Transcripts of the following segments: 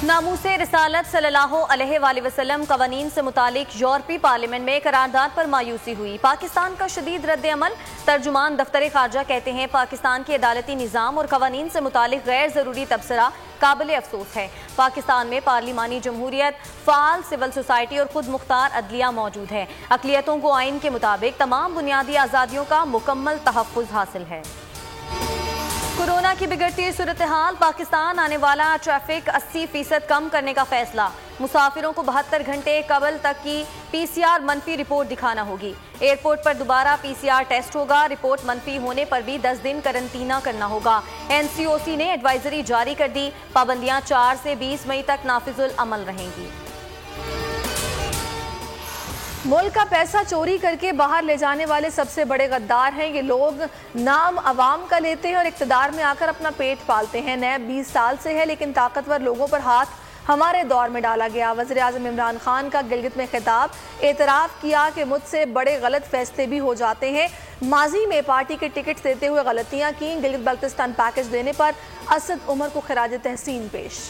नामूसे रिसालत सल्लल्लाहु अलैहि वसल्लम कवानीन से मुतालिक यूरोपीय पार्लियामेंट में करारदाद पर मायूसी हुई। पाकिस्तान का शदीद रद्द अमल। तर्जुमान दफ्तर खारजा कहते हैं पाकिस्तान के अदालती निज़ाम और कवानीन से मुतालिक गैर ज़रूरी तबसरा काबिल अफसोस है। पाकिस्तान में पार्लिमानी जमहूरियत, फाल सिविल सोसाइटी और खुद मुख्तार अदलिया मौजूद है। अक़लियतों को आइन के मुताबिक तमाम बुनियादी आज़ादियों का मुकम्मल तहफ़्फ़ुज़ हासिल है। कोरोना की बिगड़ती सूरत हाल। पाकिस्तान आने वाला ट्रैफिक 80% कम करने का फैसला। मुसाफिरों को 72 घंटे कबल तक की PCR मनफी रिपोर्ट दिखाना होगी। एयरपोर्ट पर दोबारा PCR टेस्ट होगा। रिपोर्ट मनफी होने पर भी 10 दिन करंटीना करना होगा। NCOC ने एडवाइजरी जारी कर दी। पाबंदियां 4 से 20 मई तक नाफिजुल अमल रहेंगी। मुल्क का पैसा चोरी करके बाहर ले जाने वाले सबसे बड़े गद्दार हैं ये लोग। नाम अवाम का लेते हैं और इक़्तिदार में आकर अपना पेट पालते हैं। नैब 20 साल से है लेकिन ताकतवर लोगों पर हाथ हमारे दौर में डाला गया। वज़ीर आज़म इमरान खान का गिलगित में खिताब। एतराफ़ किया कि मुझसे बड़े गलत फैसले भी हो जाते हैं। माजी में पार्टी के टिकट देते हुए गलतियाँ की। गिलगित बल्तिस्तान पैकेज देने पर असद उमर को खिराज तहसीन पेश।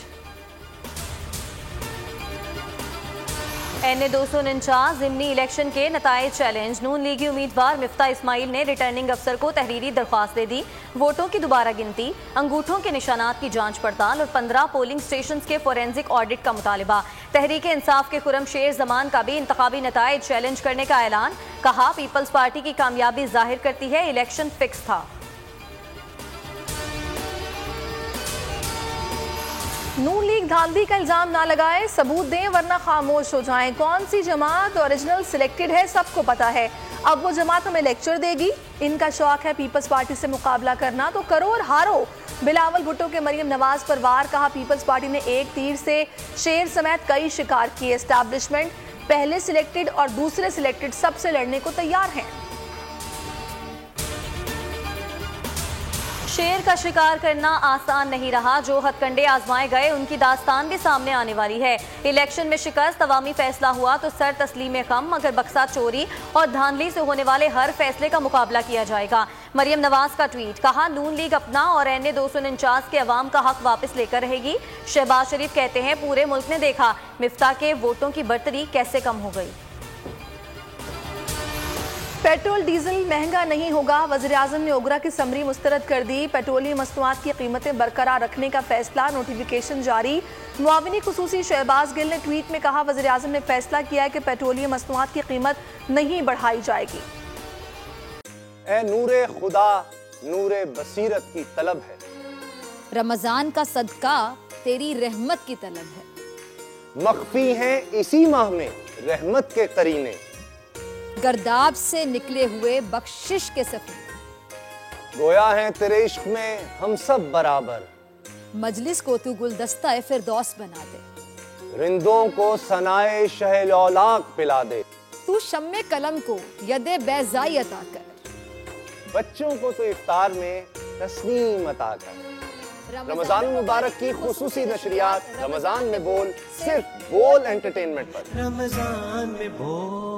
NA 249 ज़िमनी इलेक्शन के नताइज चैलेंज। नून लीगी उम्मीदवार मिफ्ता इस्माइल ने रिटर्निंग अफसर को तहरीरी दरख्वास्त दे दी। वोटों की दोबारा गिनती, अंगूठों के निशानात की जांच पड़ताल और 15 पोलिंग स्टेशन के फोरेंसिक ऑडिट का मुतालिबा। तहरीक इंसाफ के खुरम शेर जमान का भी इंतखाबी नताइज चैलेंज करने का ऐलान। कहा पीपल्स पार्टी की कामयाबी जाहिर करती है इलेक्शन फिक्स था। नून लीग धांधली का इल्जाम ना लगाए, सबूत दें वरना खामोश हो जाएं। कौन सी जमात ओरिजिनल सिलेक्टेड है सबको पता है। अब वो जमात हमें लेक्चर देगी। इनका शौक है पीपल्स पार्टी से मुकाबला करना तो करो और हारो। बिलावल भुट्टो के मरियम नवाज पर वार। कहा पीपल्स पार्टी ने एक तीर से शेर समेत कई शिकार किए। एस्टैब्लिशमेंट पहले सिलेक्टेड और दूसरे सिलेक्टेड सबसे लड़ने को तैयार हैं। शेर का शिकार करना आसान नहीं रहा। जो हथकंडे आजमाए गए उनकी दास्तान भी सामने आने वाली है। इलेक्शन में शिकस्त अवामी फैसला हुआ तो सर तस्लीम कम, मगर बक्सा चोरी और धांधली से होने वाले हर फैसले का मुकाबला किया जाएगा। मरियम नवाज का ट्वीट। कहा नून लीग अपना और NA 249 के अवाम का हक वापस लेकर रहेगी। शहबाज शरीफ कहते हैं पूरे मुल्क ने देखा मिफ्ता के वोटों की बढ़तरी कैसे कम हो गई। पेट्रोल डीजल महंगा नहीं होगा। वज़ीर आज़म ने ओगरा की समरी मुस्तरद कर दी। पेट्रोलियम मसनूआत की कीमतें बरकरार रखने का फैसला। नोटिफिकेशन जारी। मुआविनी खुसूसी शहबाज गिल ने ट्वीट में कहा वज़ीर आज़म ने फैसला किया है कि पेट्रोलियम मसनूआत की कीमत नहीं बढ़ाई जाएगी। ए नूरे खुदा नूरे बसीरत की तलब है, रमजान का सदका तेरी रहमत की तलब है। मख्फी हैं इसी माह में रहमत के करीने, गर्दाब से निकले हुए बख्शिश के सफर। गोया है तेरे इश्क में हम सब बराबर, मजलिस को तू गुलदस्ता फिरदौस बना दे। रिंदों को सनाए शहलौलाक पिला दे। तू शम्मे कलम को यदे बैज़ाई अता कर, बच्चों को तो इफ्तार में तस्नीम अता कर। रमजान मुबारक की खुसूसी नशरियात रमजान में बोल, सिर्फ बोल एंटरटेनमेंट पर। रमजान में बोल।